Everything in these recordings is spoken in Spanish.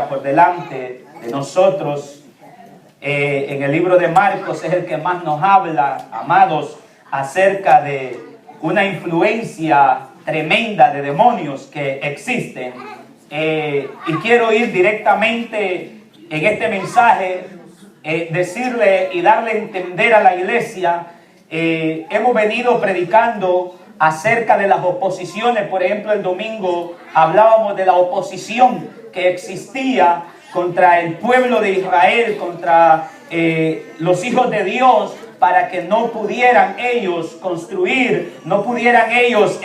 Biblia por delante de nosotros, en el libro de Marcos es el que más nos habla, amados, acerca de una influencia tremenda de demonios que existen. Y quiero ir directamente en este mensaje, decirle y darle a entender a la iglesia. Hemos venido predicando acerca de las oposiciones. Por ejemplo, el domingo hablábamos de la oposición que existía contra el pueblo de Israel, contra los hijos de Dios, para que no pudieran ellos construir, no pudieran ellos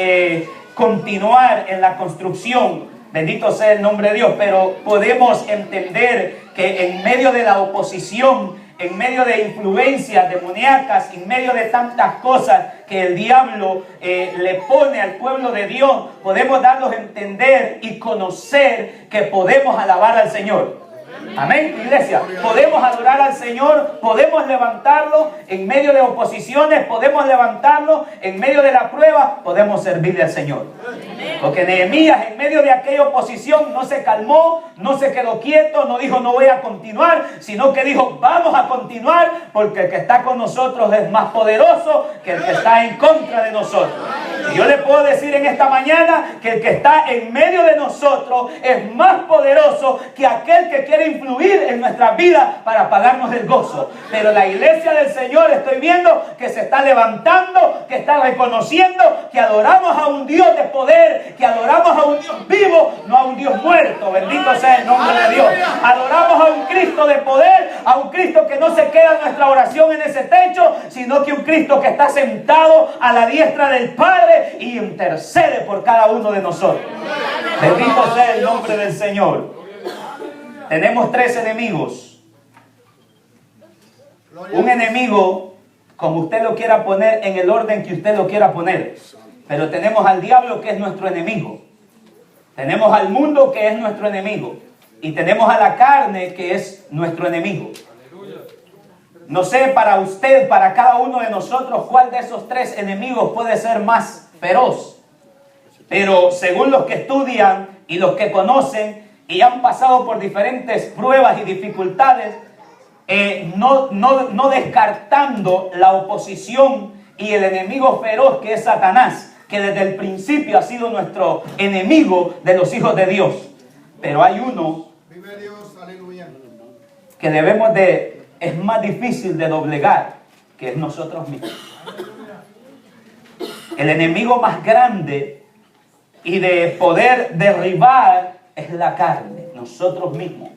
continuar en la construcción. Bendito sea el nombre de Dios. Pero podemos entender que en medio de la oposición, en medio de influencias demoníacas, en medio de tantas cosas que el diablo le pone al pueblo de Dios, podemos darnos a entender y conocer que podemos alabar al Señor. Amén, iglesia. Podemos adorar al Señor, podemos levantarlo en medio de oposiciones, podemos levantarlo en medio de la prueba, podemos servirle al Señor. Porque Nehemías en medio de aquella oposición no se calmó, no se quedó quieto, no dijo no voy a continuar, sino que dijo vamos a continuar, porque el que está con nosotros es más poderoso que el que está en contra de nosotros. Y yo le puedo decir en esta mañana que el que está en medio de nosotros es más poderoso que aquel que quiere influir en nuestras vidas para pagarnos el gozo. Pero la iglesia del Señor, estoy viendo que se está levantando, que está reconociendo que adoramos a un Dios de poder, que adoramos a un Dios vivo, no a un Dios muerto. Bendito sea el nombre de Dios. Adoramos a un Cristo de poder, a un Cristo que no se queda en nuestra oración en ese techo, sino que un Cristo que está sentado a la diestra del Padre y intercede por cada uno de nosotros. Bendito sea el nombre del Señor. Tenemos tres enemigos. Un enemigo, como usted lo quiera poner, en el orden que usted lo quiera poner. Pero tenemos al diablo, que es nuestro enemigo. Tenemos al mundo, que es nuestro enemigo. Y tenemos a la carne, que es nuestro enemigo. No sé para usted, para cada uno de nosotros, cuál de esos tres enemigos puede ser más feroz. Pero según los que estudian y los que conocen y han pasado por diferentes pruebas y dificultades, no descartando la oposición y el enemigo feroz que es Satanás, que desde el principio ha sido nuestro enemigo de los hijos de Dios. Pero hay uno que es más difícil de doblegar, que es nosotros mismos. El enemigo más grande y de poder derribar es la carne, nosotros mismos.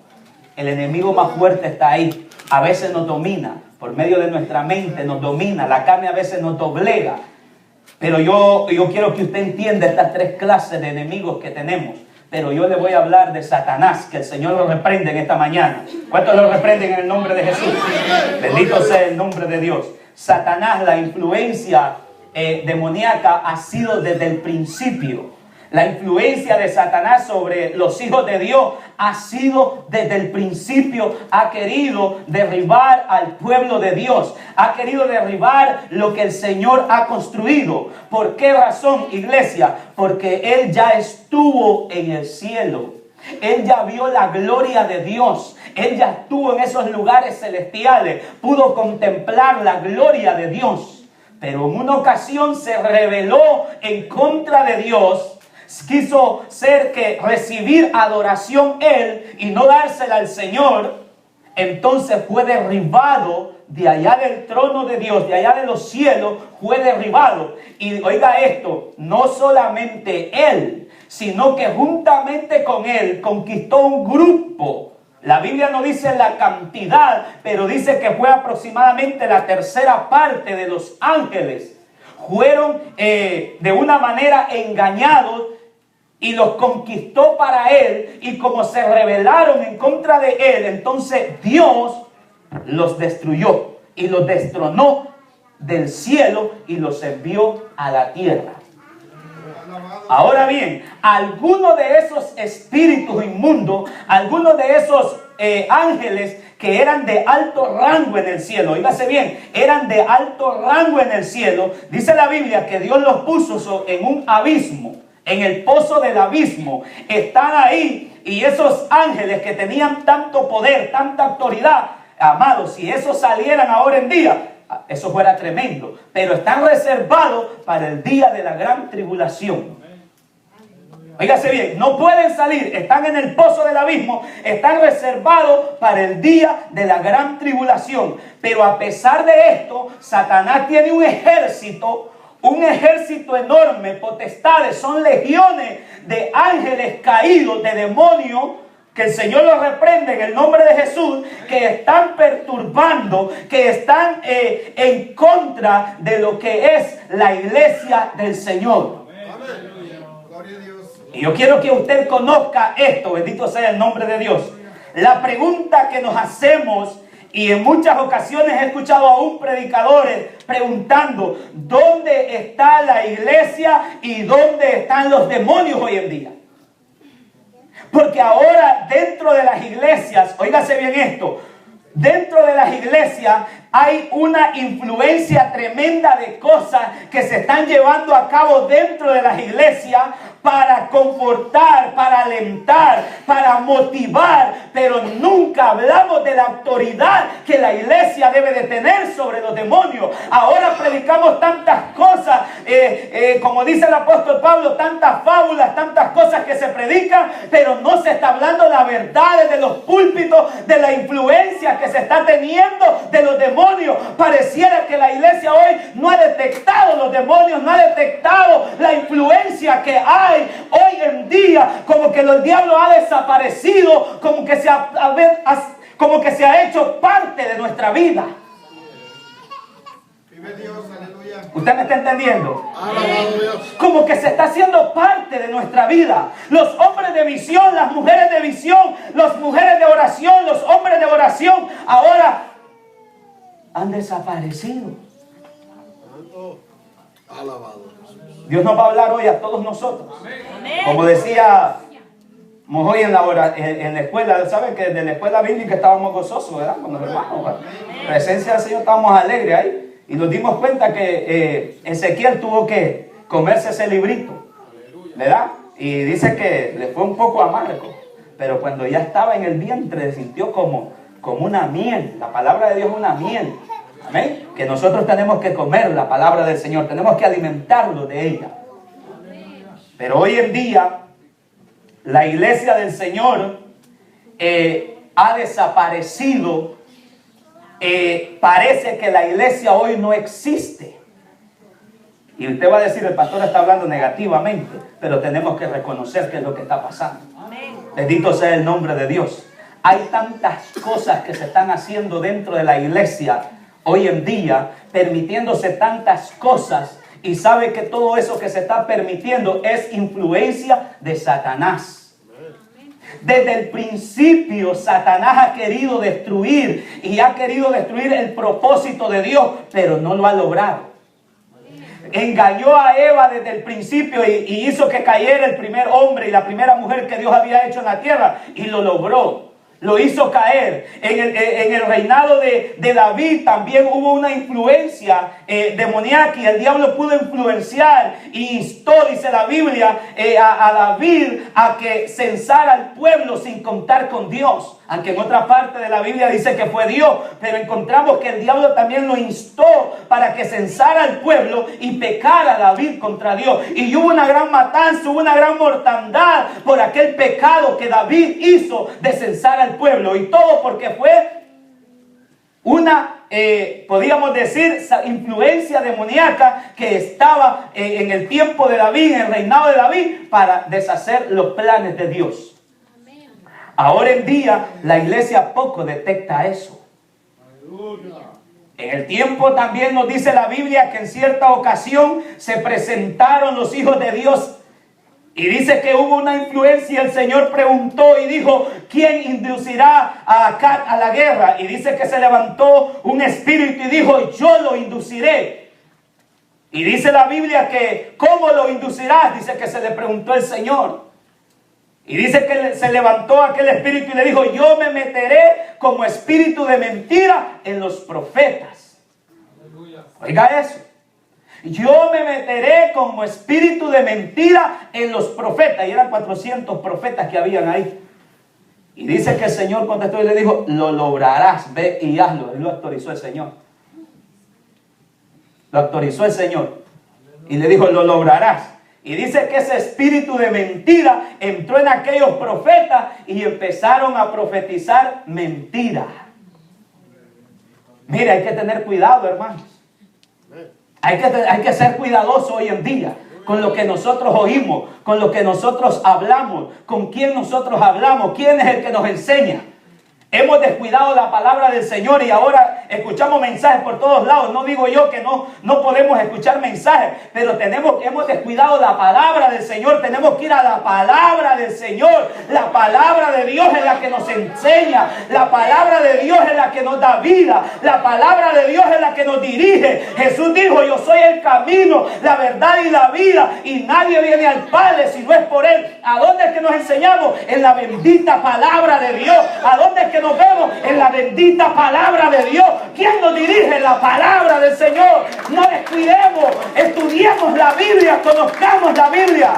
El enemigo más fuerte está ahí. A veces nos domina, por medio de nuestra mente nos domina. La carne a veces nos doblega. Pero yo quiero que usted entienda estas tres clases de enemigos que tenemos. Pero yo le voy a hablar de Satanás, que el Señor lo reprende en esta mañana. ¿Cuántos lo reprenden en el nombre de Jesús? Bendito sea el nombre de Dios. Satanás, la influencia demoníaca ha sido desde el principio. La influencia de Satanás sobre los hijos de Dios ha sido desde el principio. Ha querido derribar al pueblo de Dios. Ha querido derribar lo que el Señor ha construido. ¿Por qué razón, iglesia? Porque Él ya estuvo en el cielo. Él ya vio la gloria de Dios. Él ya estuvo en esos lugares celestiales. Pudo contemplar la gloria de Dios. Pero en una ocasión se rebeló en contra de Dios. Quiso recibir adoración él y no dársela al Señor. Entonces fue derribado de allá del trono de Dios, de allá de los cielos, fue derribado. Y oiga esto, no solamente él, sino que juntamente con él conquistó un grupo. La Biblia no dice la cantidad, pero dice que fue aproximadamente la tercera parte de los ángeles. Fueron de una manera engañados y los conquistó para él. Y como se rebelaron en contra de él, entonces Dios los destruyó y los destronó del cielo y los envió a la tierra. Ahora bien, algunos de esos espíritus inmundos, algunos de esos ángeles que eran de alto rango en el cielo, oígase bien, eran de alto rango en el cielo, dice la Biblia que Dios los puso en un abismo, en el pozo del abismo. Están ahí Y esos ángeles que tenían tanto poder, tanta autoridad, amados, si esos salieran ahora en día, eso fuera tremendo. Pero están reservados para el día de la gran tribulación. Óigase bien, no pueden salir, están en el pozo del abismo, están reservados para el día de la gran tribulación. Pero a pesar de esto, Satanás tiene un ejército enorme, potestades, son legiones de ángeles caídos, de demonios, que el Señor los reprende en el nombre de Jesús, que están perturbando, que están en contra de lo que es la iglesia del Señor. Amén. Gloria a Dios. Y yo quiero que usted conozca esto, bendito sea el nombre de Dios. La pregunta que nos hacemos, y en muchas ocasiones he escuchado aún predicadores preguntando, ¿dónde está la iglesia y dónde están los demonios hoy en día? Porque ahora dentro de las iglesias, óigase bien esto, dentro de las iglesias hay una influencia tremenda de cosas que se están llevando a cabo dentro de las iglesias para confortar, para alentar, para motivar, pero nunca hablamos de la autoridad que la iglesia debe de tener sobre los demonios. Ahora predicamos tantas cosas, como dice el apóstol Pablo, tantas fábulas, tantas cosas que se predican, pero no se está hablando la verdad de los púlpitos, de la influencia que se está teniendo de los demonios. Pareciera que la iglesia hoy no ha detectado los demonios, no ha detectado la influencia que hay hoy en día, como que el diablo ha desaparecido, como que se ha hecho parte de nuestra vida. Vive Dios, aleluya. ¿Usted me está entendiendo? Como que se está haciendo parte de nuestra vida. Los hombres de visión, las mujeres de visión, las mujeres de oración, los hombres de oración, ahora han desaparecido. Alabado. Dios nos va a hablar hoy a todos nosotros. Como decía hoy en la escuela, ¿saben que desde la escuela bíblica estábamos gozosos, ¿verdad? Con los hermanos, ¿verdad? Presencia del Señor, estábamos alegres ahí. Y nos dimos cuenta que Ezequiel tuvo que comerse ese librito, ¿verdad? Y dice que le fue un poco amargo. Pero cuando ya estaba en el vientre, sintió como una miel. La palabra de Dios es una miel. Amén. Que nosotros tenemos que comer la palabra del Señor. Tenemos que alimentarlo de ella. Pero hoy en día, la iglesia del Señor ha desaparecido. Parece que la iglesia hoy no existe. Y usted va a decir, el pastor está hablando negativamente. Pero tenemos que reconocer qué es lo que está pasando. Bendito sea el nombre de Dios. Hay tantas cosas que se están haciendo dentro de la iglesia hoy en día, permitiéndose tantas cosas, y sabe que todo eso que se está permitiendo es influencia de Satanás. Desde el principio Satanás ha querido destruir y ha querido destruir el propósito de Dios, pero no lo ha logrado. Engañó a Eva desde el principio y hizo que cayera el primer hombre y la primera mujer que Dios había hecho en la tierra, y lo logró. Lo hizo caer. En el reinado de David también hubo una influencia demoníaca, y el diablo pudo influenciar y instó, dice la Biblia, a David a que censara al pueblo sin contar con Dios. Aunque en otra parte de la Biblia dice que fue Dios, pero encontramos que el diablo también lo instó para que censara al pueblo y pecara a David contra Dios. Y hubo una gran matanza, hubo una gran mortandad por aquel pecado que David hizo de censar al pueblo. Y todo porque fue una, podríamos decir, influencia demoníaca que estaba en el tiempo de David, en el reinado de David, para deshacer los planes de Dios. Ahora en día la iglesia poco detecta eso. En el tiempo también nos dice la Biblia que en cierta ocasión se presentaron los hijos de Dios. Y dice que hubo una influencia, el Señor preguntó y dijo, ¿quién inducirá a Acat a la guerra? Y dice que se levantó un espíritu y dijo, yo lo induciré. Y dice la Biblia que, ¿cómo lo inducirás? Dice que se le preguntó el Señor. Y dice que se levantó aquel espíritu y le dijo, yo me meteré como espíritu de mentira en los profetas. Oiga eso. Yo me meteré como espíritu de mentira en los profetas. Y eran 400 profetas que habían ahí. Y dice que el Señor contestó y le dijo, lo lograrás, ve y hazlo. Él lo autorizó el Señor. Lo autorizó el Señor. Y le dijo, lo lograrás. Y dice que ese espíritu de mentira entró en aquellos profetas y empezaron a profetizar mentira. Mira, hay que tener cuidado, hermanos. Hay que ser cuidadoso hoy en día con lo que nosotros oímos, con lo que nosotros hablamos, con quién nosotros hablamos, quién es el que nos enseña. Hemos descuidado la palabra del Señor y ahora escuchamos mensajes por todos lados. No digo yo que no podemos escuchar mensajes, pero hemos descuidado la palabra del Señor. Tenemos que ir a la palabra del Señor. La palabra de Dios es la que nos enseña. La palabra de Dios es la que nos da vida. La palabra de Dios es la que nos dirige. Jesús dijo, yo soy el camino, la verdad y la vida, y nadie viene al Padre si no es por Él. ¿A dónde es que nos enseñamos? En la bendita palabra de Dios. ¿A dónde es que nos vemos? En la bendita palabra de Dios. ¿Quién nos dirige? La palabra del Señor. No descuidemos, estudiemos la Biblia, conozcamos la Biblia.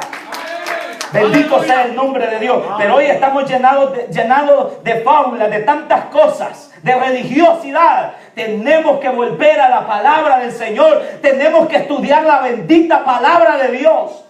Bendito sea el nombre de Dios. Pero hoy estamos llenados de fábulas, de tantas cosas, de religiosidad. Tenemos que volver a la palabra del Señor. Tenemos que estudiar la bendita palabra de Dios.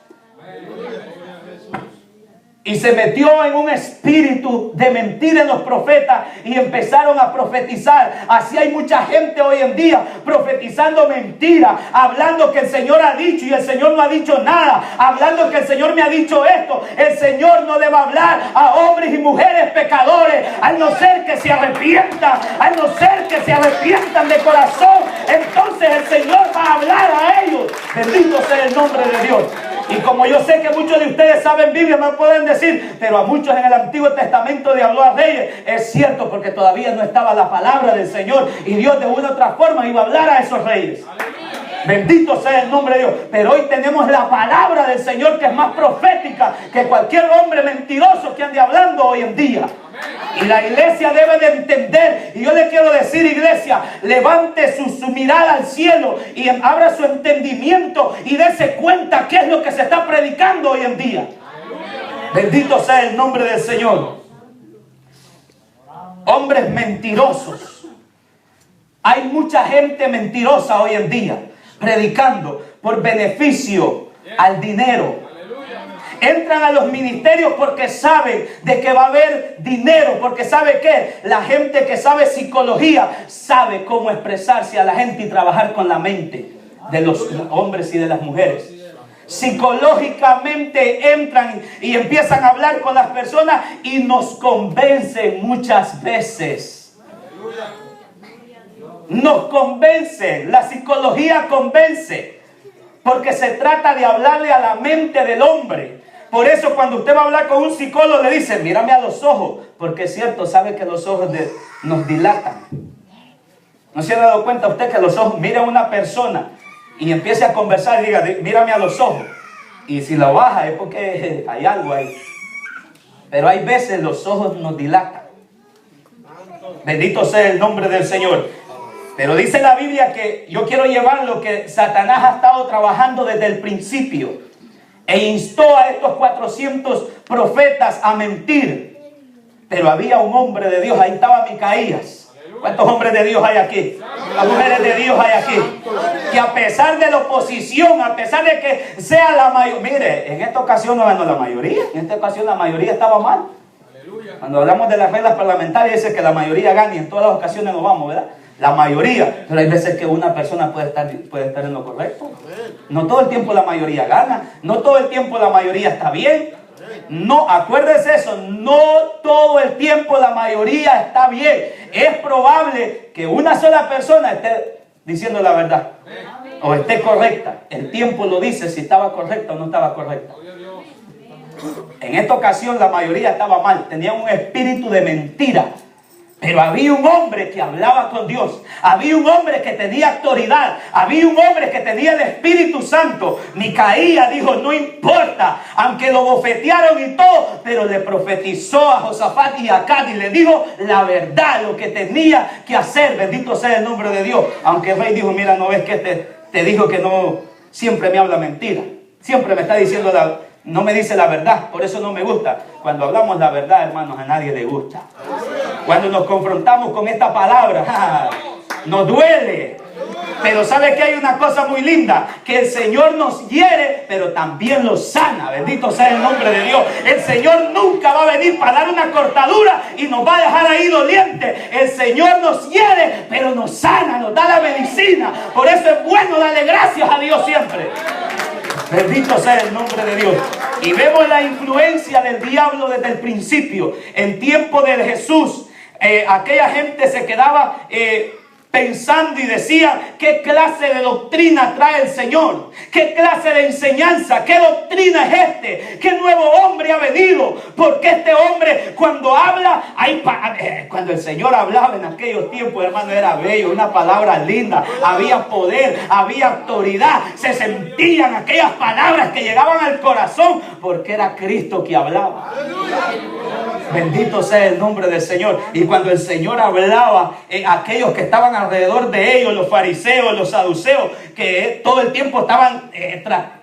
Y se metió en un espíritu de mentira en los profetas y empezaron a profetizar. Así hay mucha gente hoy en día profetizando mentira, hablando que el Señor ha dicho y el Señor no ha dicho nada, hablando que el Señor me ha dicho esto. El Señor no le va a hablar a hombres y mujeres pecadores, al no ser que se arrepientan, al no ser que se arrepientan de corazón. Entonces el Señor va a hablar a ellos. Bendito sea el nombre de Dios. Y como yo sé que muchos de ustedes saben Biblia, me pueden decir, pero a muchos en el Antiguo Testamento le habló a reyes. Es cierto, porque todavía no estaba la palabra del Señor y Dios de una u otra forma iba a hablar a esos reyes. Bendito sea el nombre de Dios. Pero hoy tenemos la palabra del Señor, que es más profética que cualquier hombre mentiroso que ande hablando hoy en día. Y la iglesia debe de entender. Y yo le quiero decir, iglesia, levante su mirada al cielo y abra su entendimiento y dése cuenta qué es lo que se está predicando hoy en día. Bendito sea el nombre del Señor. Hombres mentirosos. Hay mucha gente mentirosa hoy en día, predicando por beneficio al dinero. Entran a los ministerios porque saben de que va a haber dinero, porque sabe que la gente que sabe psicología sabe cómo expresarse a la gente y trabajar con la mente de los hombres y de las mujeres. Psicológicamente entran y empiezan a hablar con las personas y nos convencen muchas veces. Nos convencen, la psicología convence, porque se trata de hablarle a la mente del hombre. Por eso cuando usted va a hablar con un psicólogo le dice, mírame a los ojos, porque es cierto, sabe que los ojos nos dilatan. ¿No se ha dado cuenta usted que los ojos, mira a una persona y empiece a conversar y diga, mírame a los ojos? Y si lo baja es porque hay algo ahí. Pero hay veces los ojos nos dilatan. Bendito sea el nombre del Señor. Pero dice la Biblia que yo quiero llevar lo que Satanás ha estado trabajando desde el principio. E instó a estos 400 profetas a mentir. Pero había un hombre de Dios, ahí estaba Micaías. ¿Cuántos hombres de Dios hay aquí? ¿Cuántas mujeres de Dios hay aquí? Que a pesar de la oposición, a pesar de que sea la mayoría, mire, en esta ocasión no ganó la mayoría, en esta ocasión la mayoría estaba mal. Cuando hablamos de las reglas parlamentarias dice que la mayoría gana y en todas las ocasiones nos vamos, ¿verdad? La mayoría, pero hay veces que una persona puede estar en lo correcto. No todo el tiempo la mayoría gana, no todo el tiempo la mayoría está bien. No, acuérdese eso, no todo el tiempo la mayoría está bien. Es probable que una sola persona esté diciendo la verdad o esté correcta. El tiempo lo dice si estaba correcta o no estaba correcta. En esta ocasión la mayoría estaba mal, tenían un espíritu de mentira. Pero había un hombre que hablaba con Dios. Había un hombre que tenía autoridad. Había un hombre que tenía el Espíritu Santo. Micaías dijo, no importa, aunque lo bofetearon y todo, pero le profetizó a Josafat y a Acab y le dijo la verdad, lo que tenía que hacer. Bendito sea el nombre de Dios. Aunque el rey dijo, mira, no ves que te dijo que no, siempre me habla mentira. Siempre me está diciendo no me dice la verdad, por eso no me gusta. Cuando hablamos la verdad, hermanos, a nadie le gusta. Cuando nos confrontamos con esta palabra, nos duele. Pero ¿sabe que hay una cosa muy linda? Que el Señor nos hiere, pero también nos sana. Bendito sea el nombre de Dios. El Señor nunca va a venir para dar una cortadura y nos va a dejar ahí doliente. El Señor nos hiere, pero nos sana, nos da la medicina. Por eso es bueno darle gracias a Dios siempre. Bendito sea el nombre de Dios. Y vemos la influencia del diablo desde el principio. En tiempo de Jesús, aquella gente se quedaba pensando y decía: ¿qué clase de doctrina trae el Señor? ¿Qué clase de enseñanza? ¿Qué doctrina es este? ¿Qué nuevo hombre ha venido? Porque este hombre cuando habla, cuando el Señor hablaba en aquellos tiempos, hermano, era bello, una palabra linda, había poder, había autoridad, se sentían aquellas palabras que llegaban al corazón, porque era Cristo que hablaba. Bendito sea el nombre del Señor. Y cuando el Señor hablaba, aquellos que estaban alrededor de ellos, los fariseos, los saduceos, que todo el tiempo estaban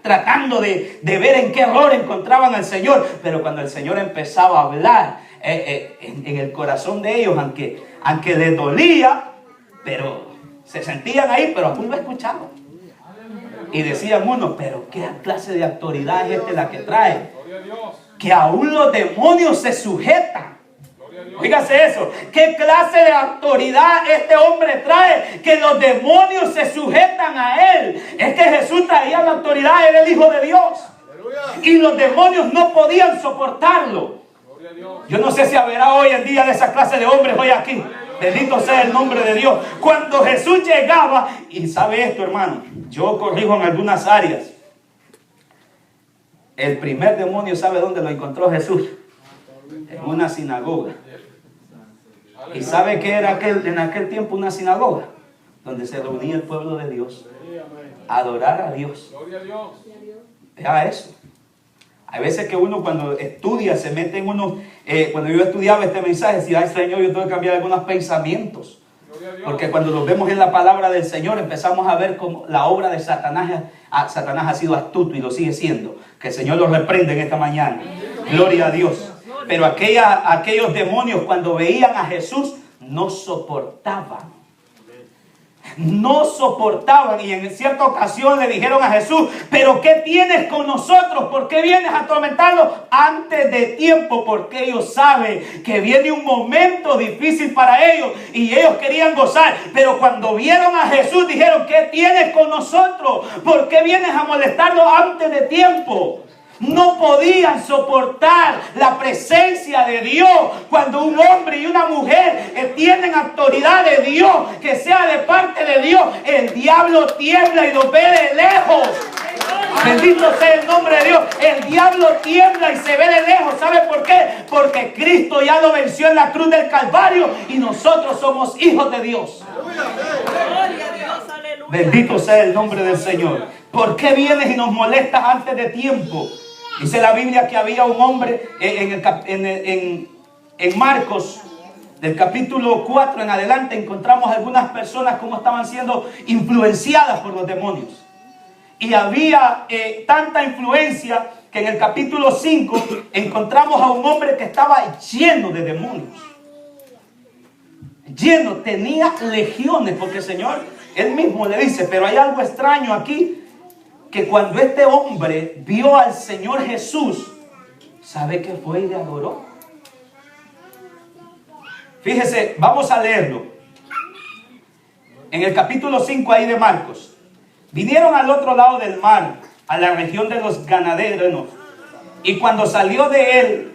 tratando de ver en qué error encontraban al Señor. Pero cuando el Señor empezaba a hablar en el corazón de ellos, aunque les dolía, pero se sentían ahí, pero aún lo escuchaban. Y decían unos: pero qué clase de autoridad es la que trae, que aún los demonios se sujetan. Fíjase eso, qué clase de autoridad este hombre trae, que los demonios se sujetan a él. Es que Jesús traía la autoridad, era el Hijo de Dios, y los demonios no podían soportarlo. Yo no sé si habrá hoy en día de esa clase de hombres hoy aquí. Bendito sea el nombre de Dios. Cuando Jesús llegaba, y sabe esto, hermano, yo corrijo en algunas áreas. El primer demonio, ¿sabe dónde lo encontró Jesús? En una sinagoga. ¿Y sabe qué era en aquel tiempo una sinagoga? Donde se reunía el pueblo de Dios a adorar a Dios. Vea eso. Hay veces que uno cuando estudia se mete en unos... cuando yo estudiaba este mensaje, decía: ay Señor, yo tengo que cambiar algunos pensamientos. Porque cuando los vemos en la palabra del Señor, empezamos a ver cómo la obra de Satanás ha sido astuto y lo sigue siendo. Que el Señor los reprende en esta mañana. Gloria a Dios. Pero aquellos demonios, cuando veían a Jesús, no soportaban. No soportaban, y en cierta ocasión le dijeron a Jesús: pero ¿qué tienes con nosotros? ¿Por qué vienes a atormentarnos antes de tiempo? Porque ellos saben que viene un momento difícil para ellos y ellos querían gozar. Pero cuando vieron a Jesús dijeron: ¿qué tienes con nosotros? ¿Por qué vienes a molestarnos antes de tiempo? No podían soportar la presencia de Dios. Cuando un hombre y una mujer tienen autoridad de Dios, que sea de parte de Dios, el diablo tiembla y los ve de lejos. Bendito sea el nombre de Dios. El diablo tiembla y se ve de lejos. ¿Sabe por qué? Porque Cristo ya lo venció en la cruz del Calvario y nosotros somos hijos de Dios. Bendito sea el nombre del Señor. ¿Por qué vienes y nos molestas antes de tiempo? Dice la Biblia que había un hombre en Marcos, del capítulo 4 en adelante, encontramos algunas personas como estaban siendo influenciadas por los demonios. Y había tanta influencia que en el capítulo 5 encontramos a un hombre que estaba lleno de demonios. Lleno, tenía legiones, porque el Señor, Él mismo le dice: pero hay algo extraño aquí, que cuando este hombre vio al Señor Jesús, ¿sabe qué fue y le adoró? Fíjese, vamos a leerlo. En el capítulo 5 ahí de Marcos. Vinieron al otro lado del mar, a la región de los Gadarenos. Y cuando salió él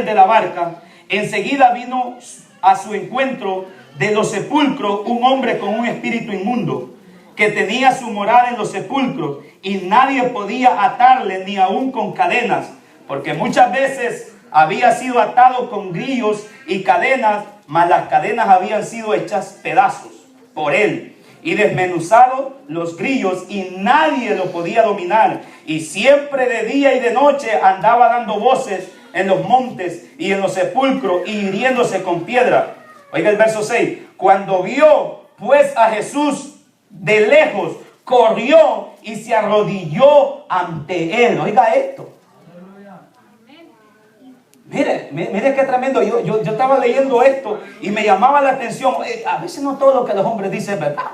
de la barca, enseguida vino a su encuentro de los sepulcros un hombre con un espíritu inmundo, que tenía su morada en los sepulcros, y nadie podía atarle ni aún con cadenas, porque muchas veces había sido atado con grillos y cadenas, mas las cadenas habían sido hechas pedazos por él, y desmenuzado los grillos, y nadie lo podía dominar. Y siempre de día y de noche andaba dando voces en los montes y en los sepulcros, y hiriéndose con piedra. Oiga el verso 6. Cuando vio pues a Jesús de lejos corrió y se arrodilló ante él. Oiga esto. Mire qué tremendo. Yo estaba leyendo esto y me llamaba la atención. A veces no todo lo que los hombres dicen es verdad.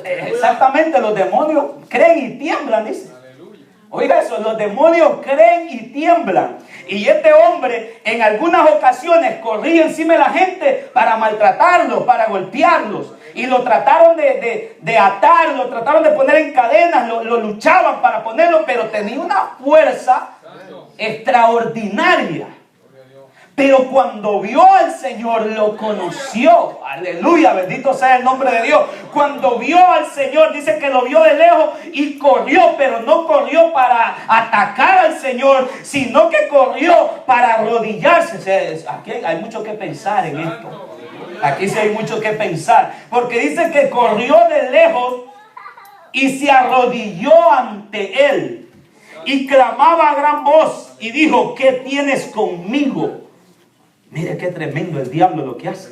Exactamente, los demonios creen y tiemblan, dice. Oiga eso, los demonios creen y tiemblan. Y este hombre en algunas ocasiones corría encima de la gente para maltratarlos, para golpearlos. Y lo trataron de atar, lo trataron de poner en cadenas, lo luchaban para ponerlo, pero tenía una fuerza extraordinaria. Pero cuando vio al Señor, lo conoció. Aleluya, bendito sea el nombre de Dios. Cuando vio al Señor, dice que lo vio de lejos y corrió, pero no corrió para atacar al Señor, sino que corrió para arrodillarse. Aquí hay mucho que pensar en esto. Aquí sí hay mucho que pensar. Porque dice que corrió de lejos y se arrodilló ante él. Y clamaba a gran voz y dijo: ¿qué tienes conmigo? Mire qué tremendo el diablo lo que hace.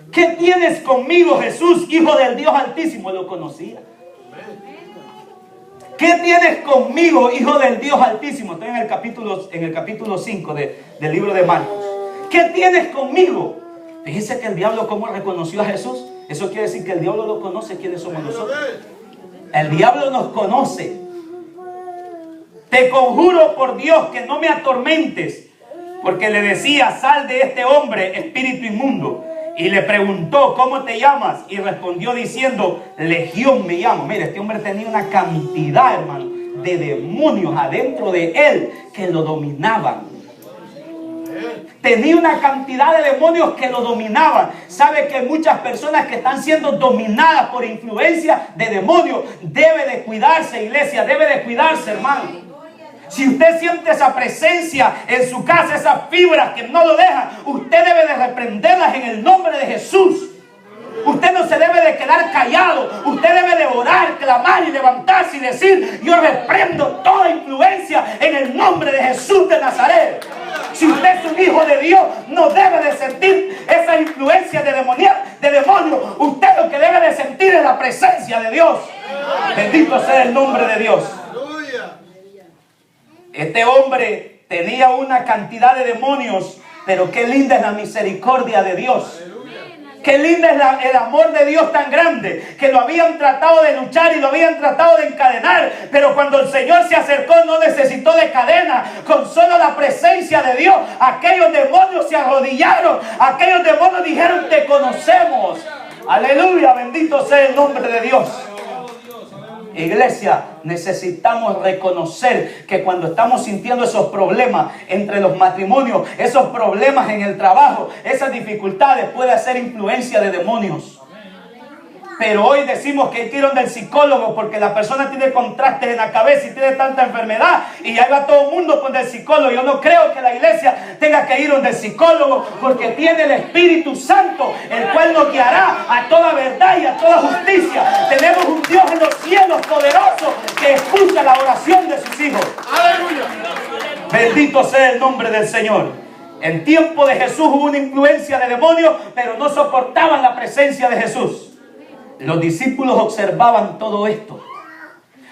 ¿Qué tienes conmigo, Jesús, Hijo del Dios Altísimo? Lo conocía. ¿Qué tienes conmigo, Hijo del Dios Altísimo? Estoy en el capítulo 5 del libro de Marcos. ¿Qué tienes conmigo? Fíjense que el diablo cómo reconoció a Jesús. Eso quiere decir que el diablo lo conoce quiénes somos nosotros. El diablo nos conoce. Te conjuro por Dios que no me atormentes. Porque le decía: sal de este hombre, espíritu inmundo. Y le preguntó: ¿cómo te llamas? Y respondió diciendo: Legión me llamo. Mire, este hombre tenía una cantidad, hermano, de demonios adentro de él que lo dominaban. Tenía una cantidad de demonios que lo dominaban. Sabe que muchas personas que están siendo dominadas por influencia de demonios. Debe de cuidarse, iglesia, debe de cuidarse, hermano. Si usted siente esa presencia en su casa, esas fibras que no lo dejan, usted debe de reprenderlas en el nombre de Jesús. Usted no se debe de quedar callado. Usted debe de orar, clamar y levantarse y decir: yo reprendo toda influencia en el nombre de Jesús de Nazaret. Si usted es un hijo de Dios, no debe de sentir esa influencia de demonio. Usted lo que debe de sentir es la presencia de Dios. Bendito sea el nombre de Dios. Este hombre tenía una cantidad de demonios, pero qué linda es la misericordia de Dios. Qué linda es el amor de Dios tan grande, que lo habían tratado de luchar y lo habían tratado de encadenar, pero cuando el Señor se acercó no necesitó de cadena. Con solo la presencia de Dios, aquellos demonios se arrodillaron, aquellos demonios dijeron: te conocemos. Aleluya, bendito sea el nombre de Dios. Iglesia, necesitamos reconocer que cuando estamos sintiendo esos problemas entre los matrimonios, esos problemas en el trabajo, esas dificultades, puede ser influencia de demonios. Pero hoy decimos que hay que ir donde el psicólogo porque la persona tiene contrastes en la cabeza y tiene tanta enfermedad y ahí va todo el mundo con el psicólogo. Yo no creo que la iglesia tenga que ir donde el psicólogo, porque tiene el Espíritu Santo, el cual nos guiará a toda verdad y a toda justicia. Tenemos un Dios en los cielos poderoso que escucha la oración de sus hijos. ¡Aleluya! Bendito sea el nombre del Señor. En tiempo de Jesús hubo una influencia de demonios, pero no soportaban la presencia de Jesús. Los discípulos observaban todo esto.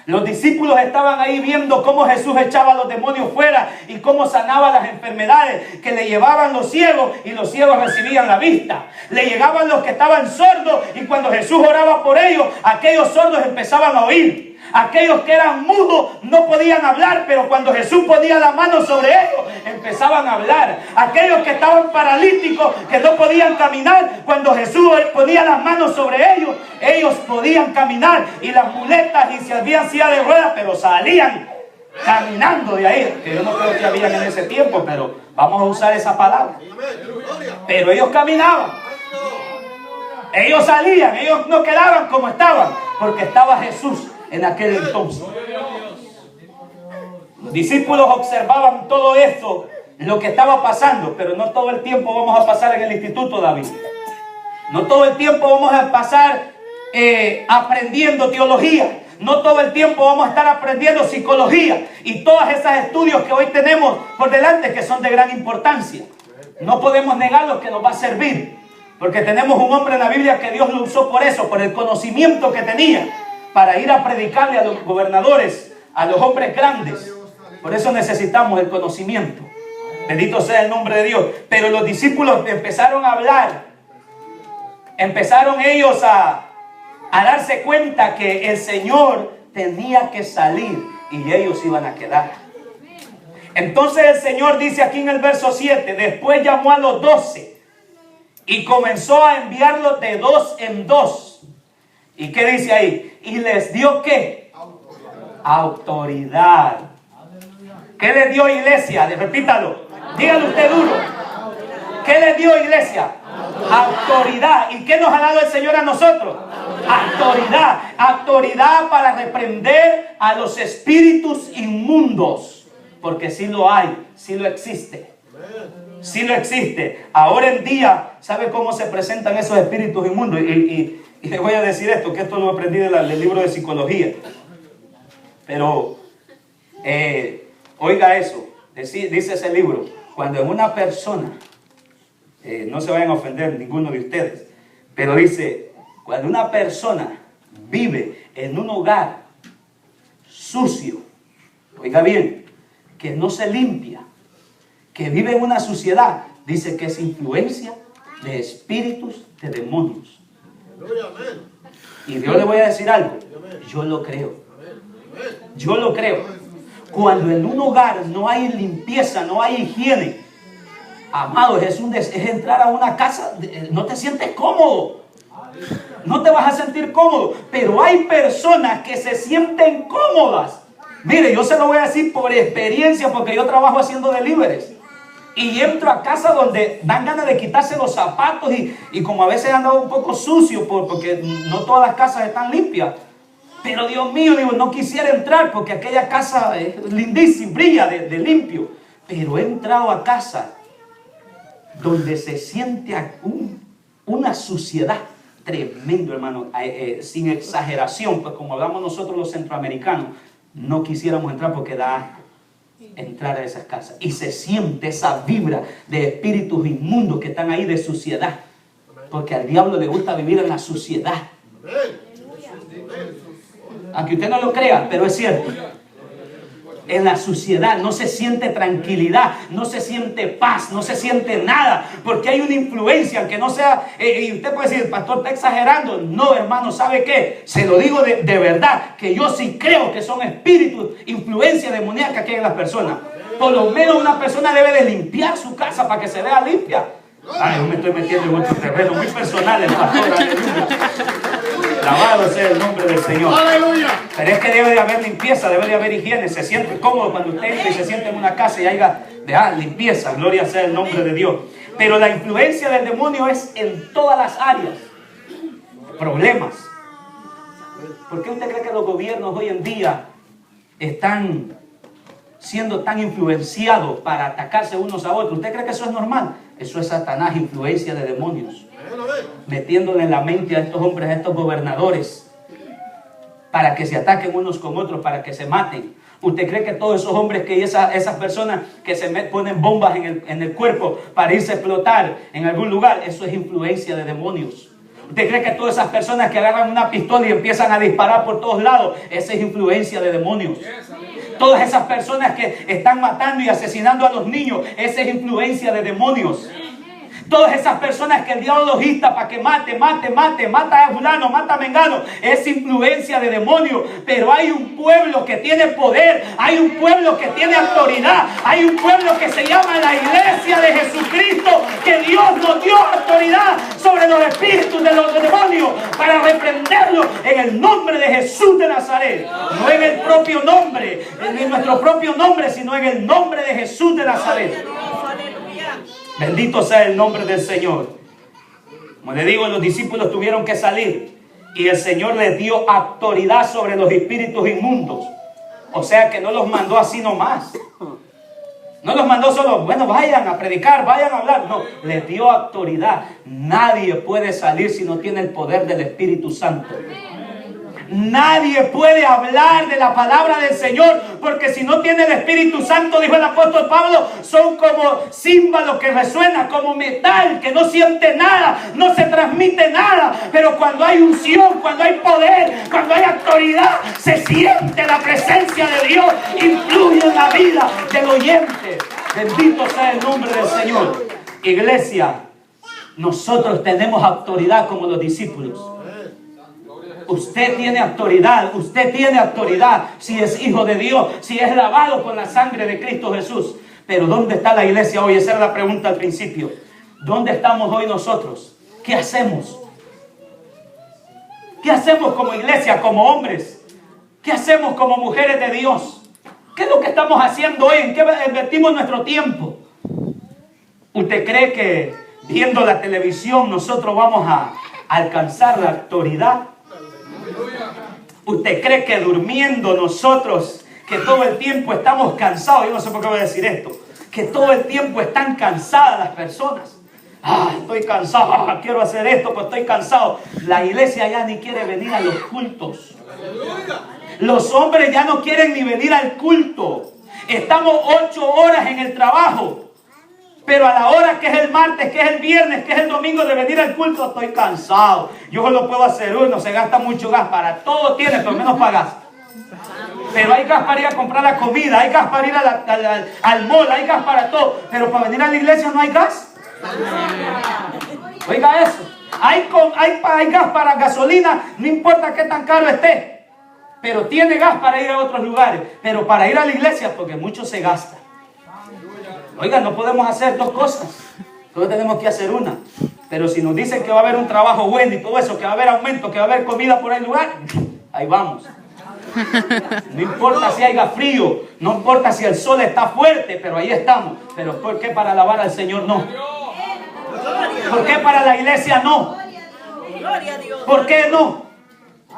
Los discípulos estaban ahí viendo cómo Jesús echaba a los demonios fuera y cómo sanaba las enfermedades, que le llevaban los ciegos y los ciegos recibían la vista. Le llegaban los que estaban sordos y cuando Jesús oraba por ellos, aquellos sordos empezaban a oír. Aquellos que eran mudos no podían hablar, pero cuando Jesús ponía la mano sobre ellos, empezaban a hablar. Aquellos que estaban paralíticos, que no podían caminar, cuando Jesús ponía las manos sobre ellos, ellos podían caminar. Y las muletas, y si habían silla de ruedas, pero salían caminando de ahí. Que yo no creo que habían en ese tiempo, pero vamos a usar esa palabra. Pero ellos caminaban. Ellos salían, ellos no quedaban como estaban, porque estaba Jesús en aquel entonces. Los discípulos observaban todo esto, lo que estaba pasando, pero no todo el tiempo vamos a pasar en el instituto, David. No todo el tiempo vamos a pasar aprendiendo teología. No todo el tiempo vamos a estar aprendiendo psicología y todos esos estudios que hoy tenemos por delante, que son de gran importancia. No podemos negar lo que nos va a servir. Porque tenemos un hombre en la Biblia que Dios lo usó por eso, por el conocimiento que tenía, para ir a predicarle a los gobernadores, a los hombres grandes. Por eso necesitamos el conocimiento. Bendito sea el nombre de Dios. Pero los discípulos empezaron a hablar. Empezaron ellos a darse cuenta que el Señor tenía que salir y ellos iban a quedar. Entonces el Señor dice aquí en el verso 7, después llamó a los 12 y comenzó a enviarlos de 2 en 2. ¿Y qué dice ahí? Y les dio ¿qué? Autoridad. ¿Qué les dio, iglesia? Repítalo. Dígalo usted duro. ¿Qué les dio, iglesia? Autoridad. ¿Y qué nos ha dado el Señor a nosotros? Autoridad. Autoridad para reprender a los espíritus inmundos. Porque sí lo hay, sí lo existe. Sí lo existe. Ahora en día, ¿sabe cómo se presentan esos espíritus inmundos? Y le voy a decir esto, que esto lo aprendí del libro de psicología. Pero, oiga eso, dice ese libro, cuando en una persona, no se vayan a ofender ninguno de ustedes, pero dice, cuando una persona vive en un hogar sucio, oiga bien, que no se limpia, que vive en una suciedad, dice que es influencia de espíritus, de demonios. Y yo le voy a decir algo, yo lo creo. Yo lo creo. Cuando en un hogar no hay limpieza, no hay higiene, amados, es entrar a una casa, no te sientes cómodo. No te vas a sentir cómodo. Pero hay personas que se sienten cómodas. Mire, yo se lo voy a decir por experiencia, porque yo trabajo haciendo deliveries. Y entro a casa donde dan ganas de quitarse los zapatos y como a veces han andado un poco sucio porque no todas las casas están limpias. Pero Dios mío, digo, no quisiera entrar porque aquella casa es lindísima, brilla de limpio. Pero he entrado a casa donde se siente una suciedad tremendo, hermano, sin exageración. Pues como hablamos nosotros los centroamericanos, no quisiéramos entrar porque da asco entrar a esas casas. Y se siente esa vibra de espíritus inmundos que están ahí, de suciedad. Porque al diablo le gusta vivir en la suciedad. Aunque usted no lo crea, pero es cierto. En la suciedad no se siente tranquilidad, no se siente paz, no se siente nada, porque hay una influencia, aunque no sea, y usted puede decir, el pastor está exagerando. No, hermano, ¿sabe qué? Se lo digo de verdad, que yo sí creo que son espíritus, influencia demoníaca que hay en las personas. Por lo menos una persona debe de limpiar su casa para que se vea limpia. Ay, yo me estoy metiendo en otro terreno muy personal, el pastor. Alabado sea el nombre del Señor. ¡Aleluya! Pero es que debe de haber limpieza, debe de haber higiene. Se siente cómodo cuando usted entra y se siente en una casa y haya limpieza. Gloria sea el nombre de Dios. Pero la influencia del demonio es en todas las áreas. Problemas. ¿Por qué usted cree que los gobiernos hoy en día están siendo tan influenciados para atacarse unos a otros? ¿Usted cree que eso es normal? Eso es Satanás, influencia de demonios, metiéndole en la mente a estos hombres, a estos gobernadores, para que se ataquen unos con otros, para que se maten. ¿Usted cree que todos esos hombres, que esas personas que ponen bombas en el cuerpo para irse a explotar en algún lugar, eso es influencia de demonios? ¿Usted cree que todas esas personas que agarran una pistola y empiezan a disparar por todos lados, esa es influencia de demonios? Todas esas personas que están matando y asesinando a los niños, esa es influencia de demonios. Todas esas personas que el diablo los insta para que mata a fulano, mata a mengano, es influencia de demonio. Pero hay un pueblo que tiene poder, hay un pueblo que tiene autoridad, hay un pueblo que se llama la Iglesia de Jesucristo, que Dios nos dio autoridad sobre los espíritus de los demonios para reprenderlos en el nombre de Jesús de Nazaret. No en el propio nombre, en nuestro propio nombre, sino en el nombre de Jesús de Nazaret. Bendito sea el nombre del Señor. Como le digo, los discípulos tuvieron que salir y el Señor les dio autoridad sobre los espíritus inmundos. O sea que no los mandó así nomás. No los mandó solo, bueno, vayan a predicar, vayan a hablar. No, les dio autoridad. Nadie puede salir si no tiene el poder del Espíritu Santo. Nadie puede hablar de la palabra del Señor, porque si no tiene el Espíritu Santo, dijo el apóstol Pablo, son como címbalos que resuenan, como metal que no siente nada, no se transmite nada. Pero cuando hay unción, cuando hay poder, cuando hay autoridad, se siente la presencia de Dios, influye en la vida del oyente. Bendito sea el nombre del Señor. Iglesia, nosotros tenemos autoridad como los discípulos. Usted tiene autoridad si es hijo de Dios, si es lavado con la sangre de Cristo Jesús. Pero ¿dónde está la iglesia hoy? Esa era la pregunta al principio. ¿Dónde estamos hoy nosotros? ¿Qué hacemos? ¿Qué hacemos como iglesia, como hombres? ¿Qué hacemos como mujeres de Dios? ¿Qué es lo que estamos haciendo hoy? ¿En qué invertimos nuestro tiempo? ¿Usted cree que viendo la televisión nosotros vamos a alcanzar la autoridad? ¿Usted cree que durmiendo nosotros, que todo el tiempo estamos cansados? Yo no sé por qué voy a decir esto. Que todo el tiempo están cansadas las personas. Estoy cansado, quiero hacer esto, pero estoy cansado. La iglesia ya ni quiere venir a los cultos. Los hombres ya no quieren ni venir al culto. Estamos 8 horas en el trabajo. Pero a la hora que es el martes, que es el viernes, que es el domingo de venir al culto, estoy cansado. Yo solo puedo hacer uno, se gasta mucho gas. Para todo tiene, pero menos para gas. Pero hay gas para ir a comprar la comida, hay gas para ir al mall, hay gas para todo. Pero para venir a la iglesia no hay gas. Oiga eso. Hay gas para gasolina, no importa qué tan caro esté. Pero tiene gas para ir a otros lugares. Pero para ir a la iglesia, porque mucho se gasta. Oiga, no podemos hacer dos cosas. Solo tenemos que hacer una. Pero si nos dicen que va a haber un trabajo bueno y todo eso, que va a haber aumento, que va a haber comida por el lugar, ahí vamos. No importa si haya frío, no importa si el sol está fuerte, pero ahí estamos. Pero ¿por qué para alabar al Señor no? ¿Por qué para la iglesia no? ¿Por qué no?